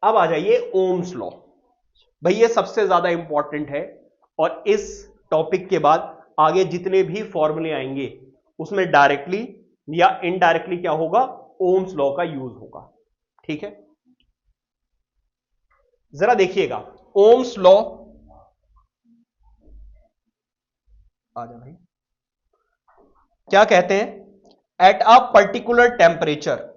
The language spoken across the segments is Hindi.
अब आ जाइए ओम्स लॉ। भाई ये सबसे ज्यादा इंपॉर्टेंट है और इस टॉपिक के बाद आगे जितने भी फॉर्मूले आएंगे उसमें डायरेक्टली या इनडायरेक्टली क्या होगा, ओम्स लॉ का यूज होगा। ठीक है, जरा देखिएगा ओम्स लॉ। आ जा भाई, क्या कहते हैं, at a particular temperature,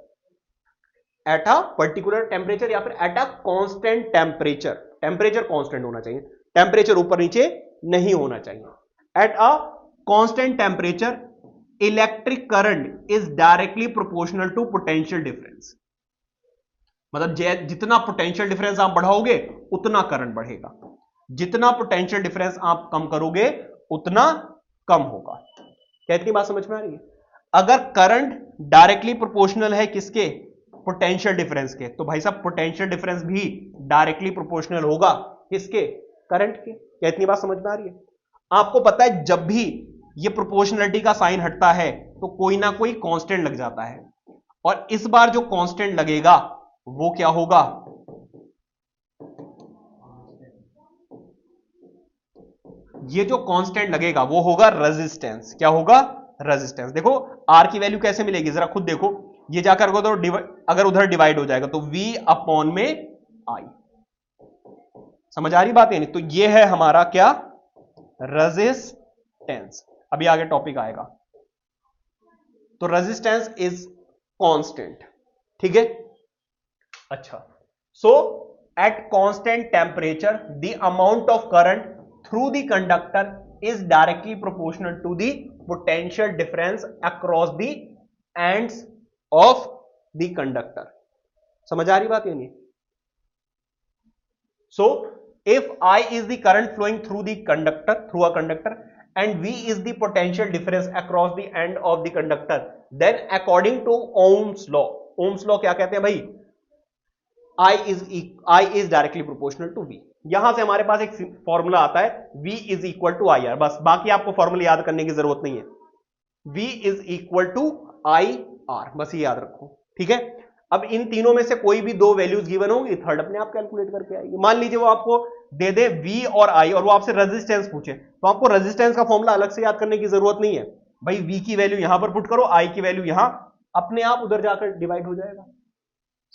at a particular temperature या फिर at a constant temperature, temperature constant होना चाहिए, टेम्परेचर ऊपर नीचे नहीं होना चाहिए। At a constant temperature electric current is directly proportional to potential difference. मतलब जितना पोटेंशियल डिफरेंस आप बढ़ाओगे उतना करंट बढ़ेगा, जितना पोटेंशियल डिफरेंस आप कम करोगे उतना कम होगा। क्या इतनी बात समझ में आ रही है? अगर करंट डायरेक्टली प्रोपोर्शनल है किसके, पोटेंशियल डिफरेंस के, तो भाई साहब पोटेंशियल डिफरेंस भी डायरेक्टली प्रोपोर्शनल होगा किसके, करंट के। क्या इतनी बात समझ में आ रही है? आपको पता है जब भी ये प्रोपोर्शनलिटी का साइन हटता है तो कोई ना कोई कांस्टेंट लग जाता है, और इस बार जो कांस्टेंट लगेगा वो क्या होगा, ये जो कांस्टेंट लगेगा वो होगा रेजिस्टेंस। क्या होगा, रेजिस्टेंस। देखो आर की वैल्यू कैसे मिलेगी, जरा खुद देखो, ये जाकर तो अगर उधर डिवाइड हो जाएगा तो V अपॉन में I। समझ आ रही बात है नहीं? तो ये है हमारा क्या, रेजिस्टेंस। अभी आगे टॉपिक आएगा। तो रेजिस्टेंस इज कांस्टेंट। ठीक है, अच्छा। So at constant temperature the amount of current through the conductor is directly proportional to the potential difference across the ends of the conductor। समझ आ रही बात या नहीं? So if I is the current flowing through the conductor, through a conductor, and V is the potential difference across the end of the conductor, then according to Ohm's law, Ohm's law क्या कहते हैं भाई, I is directly proportional to V। यहां से हमारे पास एक फॉर्मूला आता है V is equal to I R, बस बाकी आपको फॉर्मूला याद करने की जरूरत नहीं है। V is equal to I R, बस ये याद रखो। ठीक है, अब इन तीनों में से कोई भी दो वैल्यूज गिवन होंगी, थर्ड अपने आप कैलकुलेट करके आएगी। मान लीजिए वो आपको दे दे V और I और वो आपसे रेजिस्टेंस पूछे, तो आपको रेजिस्टेंस का फॉर्मूला अलग से याद करने की जरूरत नहीं है भाई। V की वैल्यू यहां पर पुट करो, I की वैल्यू यहां, अपने आप उधर जाकर डिवाइड हो जाएगा।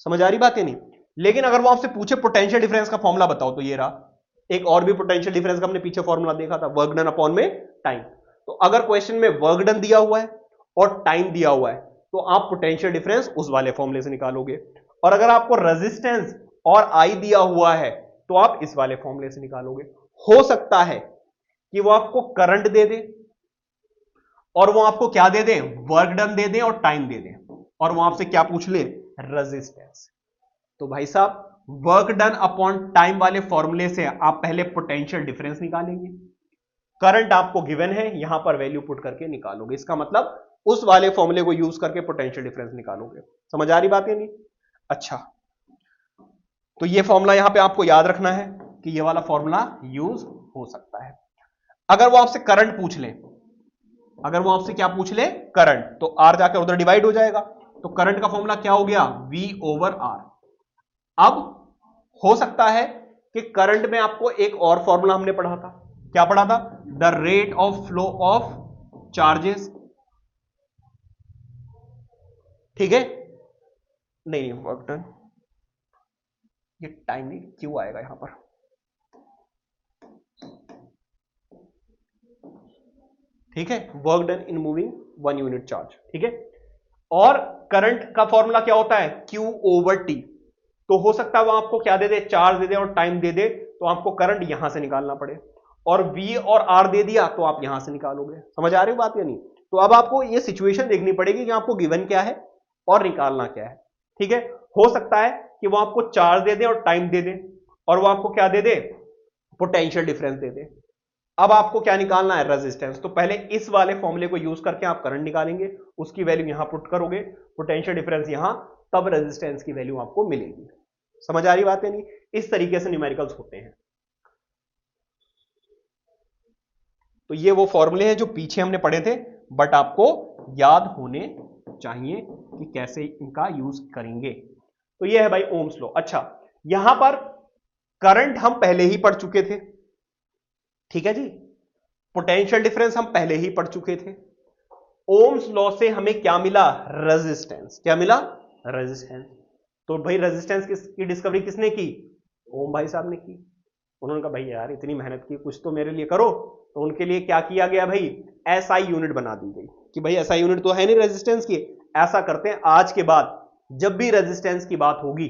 समझ आ रही बात है नहीं? लेकिन अगर वो आपसे पूछे पोटेंशियल डिफरेंस का फॉर्मूला बताओ, तो ये रहा। एक और भी पोटेंशियल डिफरेंस का हमने पीछे फॉर्मूला देखा था, वर्क डन अपॉन में टाइम। तो अगर क्वेश्चन में वर्क डन दिया हुआ है और टाइम दिया हुआ है तो आप पोटेंशियल डिफरेंस उस वाले फॉर्मूले से निकालोगे, और अगर आपको रेजिस्टेंस और आई दिया हुआ है तो आप इस वाले फॉर्मूले से निकालोगे। हो सकता है कि वो आपको करंट दे दे और वो आपको क्या दे दे, वर्क डन दे दे और टाइम दे दे, और वो आपसे क्या पूछ ले, रेजिस्टेंस। तो भाई साहब वर्क डन अपॉन टाइम वाले फॉर्मूले से आप पहले पोटेंशियल डिफरेंस निकालेंगे, करंट आपको गिवन है यहां पर वैल्यू पुट करके निकालोगे। इसका मतलब उस वाले फॉर्मूले को यूज करके पोटेंशियल डिफरेंस निकालोगे। समझ आ रही बात है नहीं? अच्छा, तो ये फॉर्मूला यहां पे आपको याद रखना है कि ये वाला फॉर्मूला यूज हो सकता है। अगर वो आपसे करंट पूछ ले, अगर वो आपसे क्या पूछ ले, करंट, तो आर जाकर उधर डिवाइड हो जाएगा। तो करंट का फॉर्मूला क्या हो गया, V ओवर आर। अब हो सकता है कि करंट में आपको एक और फॉर्मूला हमने पढ़ा था, क्या पढ़ा था, the rate of flow of charges. ठीक है, नहीं वर्क डन, ये टाइम नहीं, क्यों आएगा यहां पर, ठीक है, work done in moving 1 unit charge. ठीक है, और करंट का फॉर्मूला क्या होता है, Q ओवर टी। तो हो सकता है वो आपको क्या दे दे, चार्ज दे दे और टाइम दे दे, तो आपको करंट यहां से निकालना पड़े, और V और R दे दिया तो आप यहां से निकालोगे। समझ आ रही बात या नहीं? तो अब आपको ये सिचुएशन देखनी पड़ेगी कि आपको गिवन क्या है और निकालना क्या है। ठीक है, हो सकता है कि वो आपको चार्ज दे दे और टाइम दे दे, और वो आपको क्या दे दे, पोटेंशियल डिफरेंस दे दे। अब आपको क्या निकालना है, रेजिस्टेंस। तो पहले इस वाले फॉर्मूले को यूज करके आप करंट निकालेंगे, उसकी वैल्यू यहां पुट करोगे, पोटेंशियल डिफरेंस यहां, तब रेजिस्टेंस की वैल्यू आपको मिलेगी। समझ आ रही बात है नहीं? इस तरीके से न्यूमेरिकल्स होते हैं। तो ये वो फॉर्मूले हैं जो पीछे हमने पढ़े थे, बट आपको याद होने चाहिए कि कैसे इनका यूज करेंगे। तो ये है भाई ओम्स लॉ। अच्छा, यहां पर करंट हम पहले ही पढ़ चुके थे, ठीक है जी। पोटेंशियल डिफरेंस हम पहले ही पढ़ चुके थे। ओम्स लॉ से हमें क्या मिला? रेजिस्टेंस। क्या मिला? रेजिस्टेंस। तो भाई रेजिस्टेंस की डिस्कवरी किसने की? ओम भाई साहब ने की। उन्होंने कहा भाई यार इतनी मेहनत की, कुछ तो मेरे लिए करो। तो उनके लिए क्या किया गया भाई? एसआई यूनिट बना दी गई कि भाई एसआई यूनिट तो है नहीं रेजिस्टेंस की। ऐसा करते हैं, आज के बाद जब भी रेजिस्टेंस की बात होगी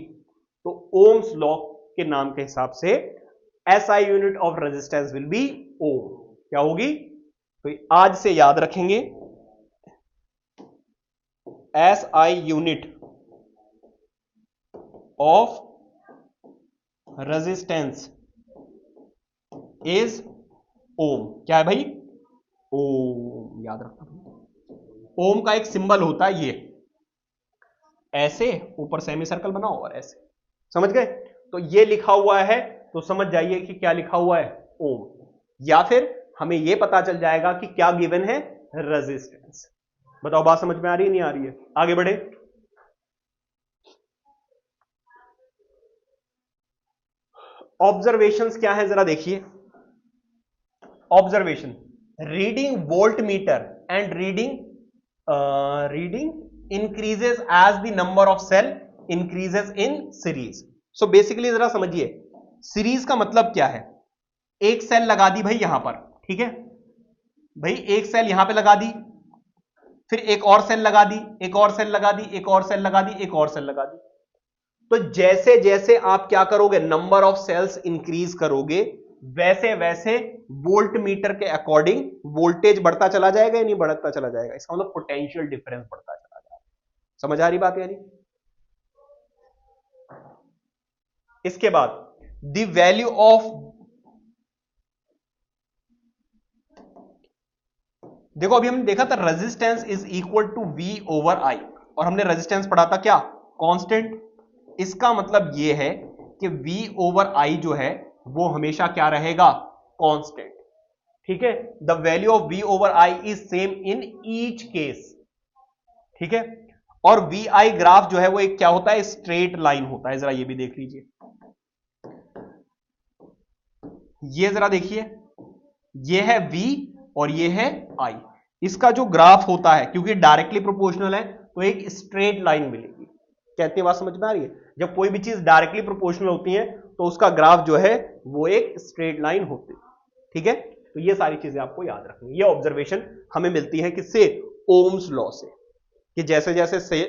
तो ओम्स लॉ के नाम के हिसाब से SI unit of resistance will be ohm. क्या होगी? तो आज से याद रखेंगे, SI unit of resistance is ohm. क्या है भाई? ओम। याद रखना, ओम का एक सिंबल होता है ये, ऐसे ऊपर सेमी सर्कल बनाओ और ऐसे, समझ गए? तो ये लिखा हुआ है तो समझ जाइए कि क्या लिखा हुआ है? ओम। या फिर हमें यह पता चल जाएगा कि क्या गिवन है? रेजिस्टेंस। बताओ बात समझ में आ रही है नहीं आ रही है? आगे बढ़े। ऑब्जर्वेशंस क्या है जरा देखिए। Observation, reading volt meter and reading increases as the number of cell increases in series. So basically जरा समझिए, सीरीज का मतलब क्या है? एक सेल लगा दी भाई यहां पर, ठीक है भाई, एक सेल यहां पे लगा दी, फिर एक और सेल लगा दी, एक और सेल लगा दी, एक और सेल लगा दी, एक और सेल लगा दी। तो जैसे जैसे आप क्या करोगे, नंबर ऑफ सेल्स इंक्रीज करोगे, वैसे वैसे वोल्ट मीटर के अकॉर्डिंग वोल्टेज बढ़ता चला जाएगा या नहीं बढ़ता चला जाएगा? इसका मतलब पोटेंशियल डिफरेंस बढ़ता चला जाएगा। समझ आ रही बात? यानी इसके बाद द वैल्यू ऑफ, देखो अभी हमने देखा था resistance is equal to V over I, और हमने रेजिस्टेंस पढ़ा था क्या? कांस्टेंट। इसका मतलब यह है कि v ओवर आई जो है वो हमेशा क्या रहेगा? कांस्टेंट। ठीक है, the value of v over I is same in each case. ठीक है, और वी आई ग्राफ जो है वो एक क्या होता है? स्ट्रेट लाइन होता है। जरा ये भी देख लीजिए, ये जरा देखिए, ये है v और ये है i। इसका जो ग्राफ होता है, क्योंकि डायरेक्टली प्रोपोर्शनल है, तो एक स्ट्रेट लाइन मिलेगी। कहते हैं बात समझ में आ रही है? जब कोई भी चीज डायरेक्टली प्रोपोर्शनल होती है तो उसका ग्राफ जो है वो एक स्ट्रेट लाइन होती है। ठीक है, तो ये सारी चीजें आपको याद रखनी। ये ऑब्जर्वेशन हमें मिलती है किससे? ओम्स लॉ से, कि जैसे जैसे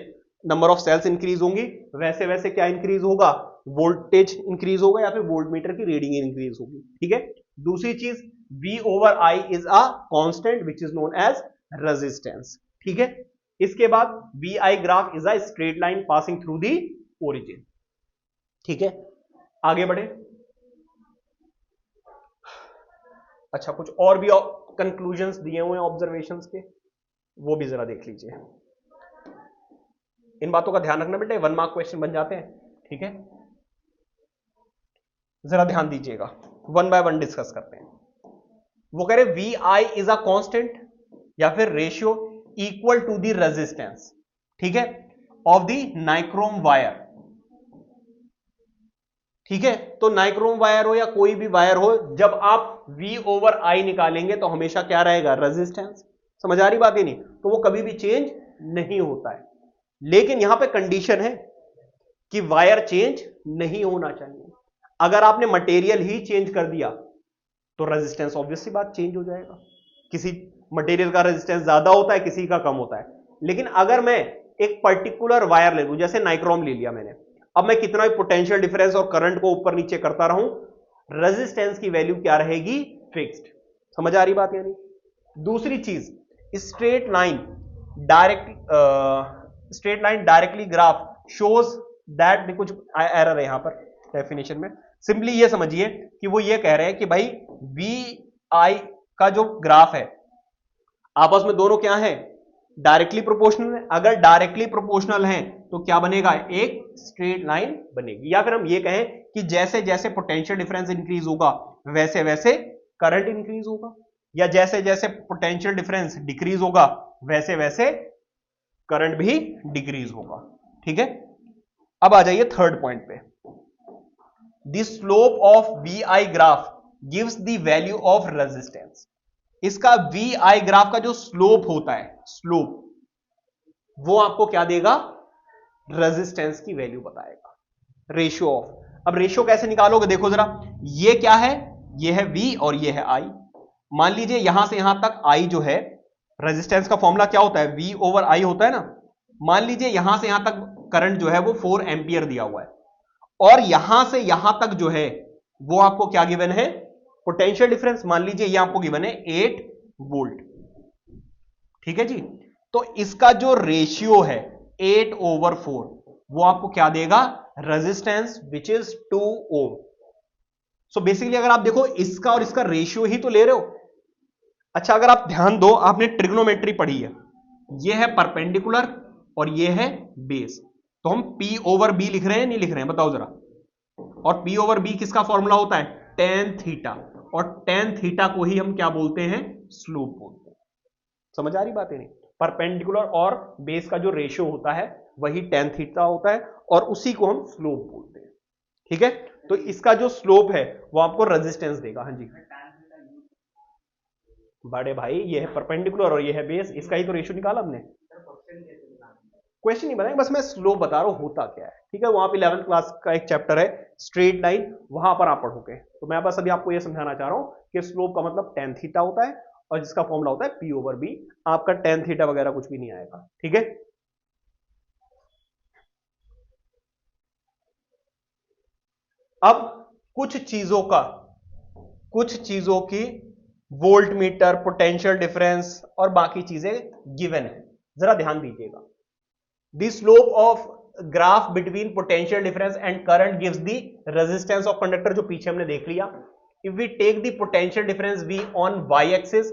नंबर ऑफ सेल्स इंक्रीज होंगी वैसे वैसे क्या इंक्रीज होगा? वोल्टेज इंक्रीज होगा या फिर वोल्ट मीटर की रीडिंग इंक्रीज होगी। ठीक है, दूसरी चीज v over i is a constant which is known as resistance. ठीक है, इसके बाद V I graph is a straight line passing through the origin. ठीक है, आगे बढ़े। अच्छा, कुछ और भी कंक्लूजन्स दिए हुए हैं ऑब्जर्वेशंस के, वो भी जरा देख लीजिए। इन बातों का ध्यान रखना बेटे, 1 मार्क क्वेश्चन बन जाते हैं। ठीक है, जरा ध्यान दीजिएगा, 1 बाय 1 डिस्कस करते हैं। वो कह रहे V I is a constant या फिर ratio equal to the resistance, ठीक है, ऑफ द नाइक्रोम वायर। ठीक है, तो नाइक्रोम वायर हो या कोई भी वायर हो, जब आप v ओवर आई निकालेंगे तो हमेशा क्या रहेगा? रेजिस्टेंस। समझ आ रही बात? ही नहीं, तो वो कभी भी चेंज नहीं होता है। लेकिन यहां पे कंडीशन है कि वायर चेंज नहीं होना चाहिए। अगर आपने मटेरियल ही चेंज कर दिया तो रेजिस्टेंस ऑब्वियसली बात चेंज हो जाएगा। किसी मटेरियल का रेजिस्टेंस ज्यादा होता है, किसी का कम होता है। लेकिन अगर मैं एक पर्टिकुलर वायर ले लूं, जैसे नाइक्रोम ले लिया मैंने, अब मैं कितना भी पोटेंशियल डिफरेंस और करंट को ऊपर नीचे करता रहूं, रेजिस्टेंस की वैल्यू क्या रहेगी? फिक्स्ड। समझ आ रही बात? यानी दूसरी चीज, straight line directly graph shows that, कुछ एरर है यहां पर डेफिनेशन में। सिंपली ये समझिए कि वो ये कह रहे हैं कि भाई वी आई का जो ग्राफ है, आपस में दोनों क्या है? डायरेक्टली प्रोपोर्शनल है। अगर डायरेक्टली प्रोपोर्शनल है तो क्या बनेगा? एक स्ट्रेट लाइन बनेगी। या फिर हम ये कहें कि जैसे जैसे पोटेंशियल डिफरेंस इंक्रीज होगा वैसे वैसे करंट इंक्रीज होगा, या जैसे जैसे पोटेंशियल डिफरेंस डिक्रीज होगा वैसे वैसे करंट भी डिक्रीज होगा। ठीक है, अब आ जाइए थर्ड पॉइंट पे। The slope of V I graph gives the value of resistance. इसका वी आई ग्राफ का जो स्लोप होता है, स्लोप, वो आपको क्या देगा? रेजिस्टेंस की वैल्यू बताएगा, रेशियो ऑफ। अब रेशियो कैसे निकालोगे? देखो जरा, ये क्या है? ये है V और ये है I। मान लीजिए यहां से यहां तक I जो है, रेजिस्टेंस का फॉर्मूला क्या होता है? V ओवर I होता है ना। मान लीजिए यहां से यहां तक करंट जो है वो 4 एंपियर दिया हुआ है, और यहां से यहां तक जो है वो आपको क्या गिवन है? Potential difference. मान लीजिए ये आपको गिवन है 8 वोल्ट, ठीक है जी। तो इसका जो रेशियो है 8 ओवर 4, वो आपको क्या देगा? Resistance which is 2 ohm. So basically अगर आप देखो, इसका और इसका रेशियो ही तो ले रहे हो। अच्छा, अगर आप ध्यान दो, आपने ट्रिग्नोमेट्री पढ़ी है, ये है परपेंडिकुलर और ये है बेस, तो हम P ओवर B लिख रहे हैं, नहीं लिख रहे हैं? बताओ जरा। और P ओवर B किसका फॉर्मूला होता है? टेन थीटा, और टेन थीटा को ही हम क्या बोलते हैं? स्लोप बोलते हैं। समझ आ रही बात है? नहीं, परपेंडिकुलर और बेस का जो रेशियो होता है वही टेन थीटा होता है, और उसी को हम स्लोप बोलते हैं, ठीक है। तो इसका जो स्लोप है वो आपको रेजिस्टेंस देगा। हाँ जी बड़े भाई, ये है परपेंडिकुलर और ये है बेस, इसका ही तो रेशियो निकाला हमने। क्वेश्चन नहीं बनाएंगे, बस मैं स्लोप बता रहा हूं होता क्या है, ठीक है। वहां पे 11th क्लास का एक चैप्टर है स्ट्रेट लाइन, वहां पर आप पढ़ोगे। तो मैं बस अभी आपको ये समझाना चाह रहा हूं कि स्लोप का मतलब टेन थीटा होता है, और जिसका फॉर्मूला होता है P ओवर B। आपका टेन थीटा वगैरह कुछ भी नहीं आएगा, ठीक है। अब कुछ चीजों की वोल्ट मीटर, पोटेंशियल डिफरेंस और बाकी चीजें गिवन है, जरा ध्यान दीजिएगा। The slope of graph between potential difference and current gives the resistance of conductor, जो पीछे हमने देख लिया। If we take the potential difference V on y axis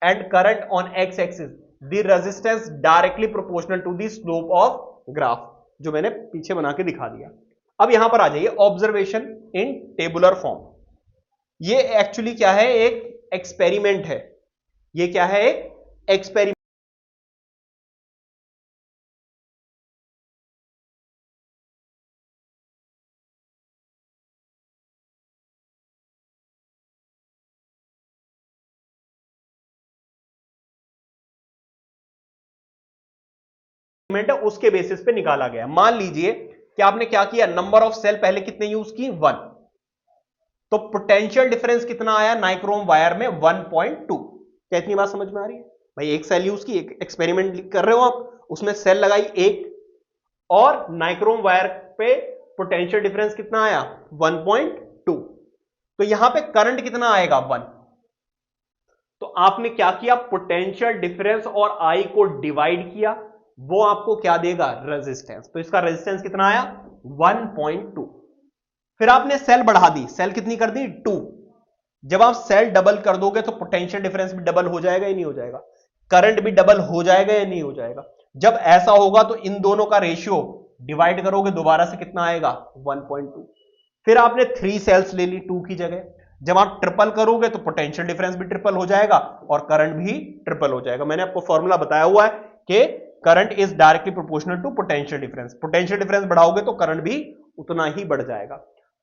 and current on x axis, the resistance directly proportional to the slope of graph, जो मैंने पीछे बना के दिखा दिया। अब यहां पर आ जाइए, ऑब्जर्वेशन इन टेबुलर फॉर्म। ये एक्चुअली क्या है? एक एक्सपेरिमेंट है। ये क्या है? एक एक्सपेरिमेंट है, उसके बेसिस पे निकाला गया। मान लीजिए कि आपने क्या किया, नंबर ऑफ सेल पहले कितने यूज की? 1। तो पोटेंशियल डिफरेंस कितना आया नाइक्रोम वायर में? 1.2। क्या इतनी बात समझ में आ रही है भाई? एक सेल यूज की, एक एक्सपेरिमेंट कर रहे हो आप, उसमें सेल लगाई एक, और नाइक्रोम वायर पे पोटेंशियल डिफरेंस कितना आया? 1.2। तो यहां पे करंट कितना आएगा? 1। तो आपने क्या किया? पोटेंशियल डिफरेंस और आई को डिवाइड किया, वो आपको क्या देगा? रेजिस्टेंस। तो इसका रेजिस्टेंस कितना आया? 1.2। फिर आपने सेल बढ़ा दी, सेल कितनी कर दी? 2। जब आप सेल डबल कर दोगे तो पोटेंशियल डिफरेंस भी डबल हो जाएगा या नहीं हो जाएगा? करंट भी डबल हो जाएगा या नहीं हो जाएगा? जब ऐसा होगा तो इन दोनों का रेशियो डिवाइड करोगे दोबारा से, कितना आएगा? 1.2। फिर आपने 3 सेल्स ले ली 2 की जगह, जब आप ट्रिपल करोगे तो पोटेंशियल डिफरेंस भी ट्रिपल हो जाएगा और करंट भी ट्रिपल हो जाएगा। मैंने आपको फॉर्मूला बताया हुआ है कि current is directly proportional to potential difference. Potential difference बढ़ाओगे तो करंट भी उतना ही बढ़ जाएगा।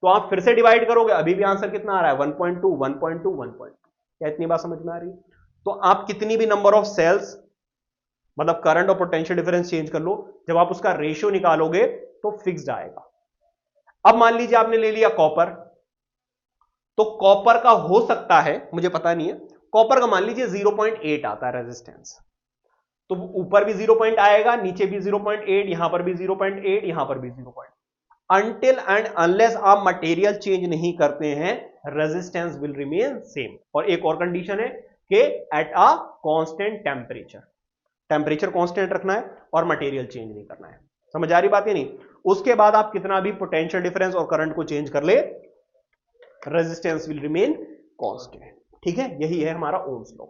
तो आप फिर से डिवाइड करोगे, अभी भी आंसर कितना आ रहा है? 1.2 1.2 1.2। क्या इतनी बात समझ में आ रही है? तो आप कितनी भी नंबर ऑफ सेल्स, मतलब करंट और पोटेंशियल डिफरेंस चेंज कर लो, जब आप उसका रेशियो निकालोगे तो फिक्स्ड आएगा। अब मान लीजिए आपने ले लिया कॉपर, तो कॉपर का हो सकता है, मुझे पता नहीं है, कॉपर का मान लीजिए 0.8 आता है रेजिस्टेंस, तो ऊपर भी 0 आएगा, नीचे भी 0.8, यहां पर भी 0.8, यहां पर भी 0. अनटिल एंड अनलेस आप मटेरियल चेंज नहीं करते हैं, रेजिस्टेंस विल रिमेन सेम। और एक और कंडीशन है कि eight a constant temperature, temperature constant रखना है और मटेरियल चेंज नहीं करना है। समझ आ रही बात है? नहीं, उसके बाद आप कितना भी पोटेंशियल डिफरेंस और करंट को चेंज कर ले, रेजिस्टेंस विल रिमेन कांस्टेंट। ठीक है, यही है हमारा ओम्स लॉ।